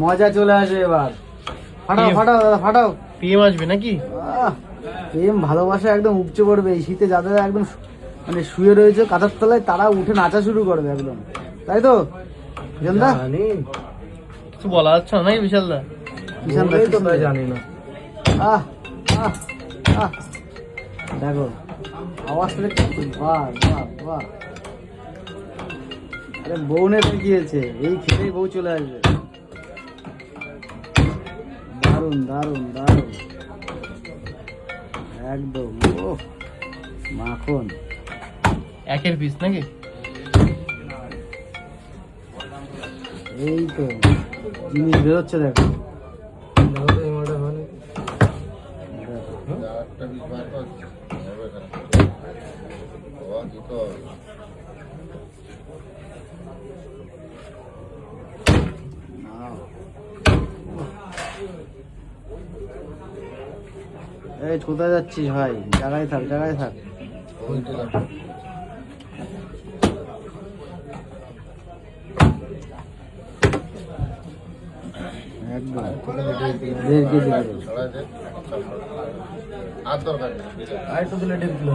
মজা চলে আসে এবার। ফাটাও ফাটাও দাদা ফাটাও। পিএম আসবে নাকি? প্রেম ভালোবাসা একদম উপচে পড়বে এই শীতে। যাদের একদম মানে শুয়ে রয়েছে কাঁথার তলায় তারা উঠে নাচা শুরু করবে একদম, তাই তো বিশালদা? কিছু বলা যাচ্ছে না নাকি বিশালদা? বিশালদা তো তাই জানি না। আহ আহ আহ দেখো আওয়াজটা দেখো, বাহ বাহ বাহ। আরে বউ নে দেখিয়েছে, এই খেলেই বউ চলে আসবে। দারুন দারুন দারুন একদম। ও মাখন একের পিস নাকি? এই তো জিনিস বেরোচ্ছে দেখো। এই কোথায় যাচ্ছিস ভাই? জায়গায় থাক জায়গায় থাক। একদম 1.5 কেজি আর তো দিলে 1.5 কিলো।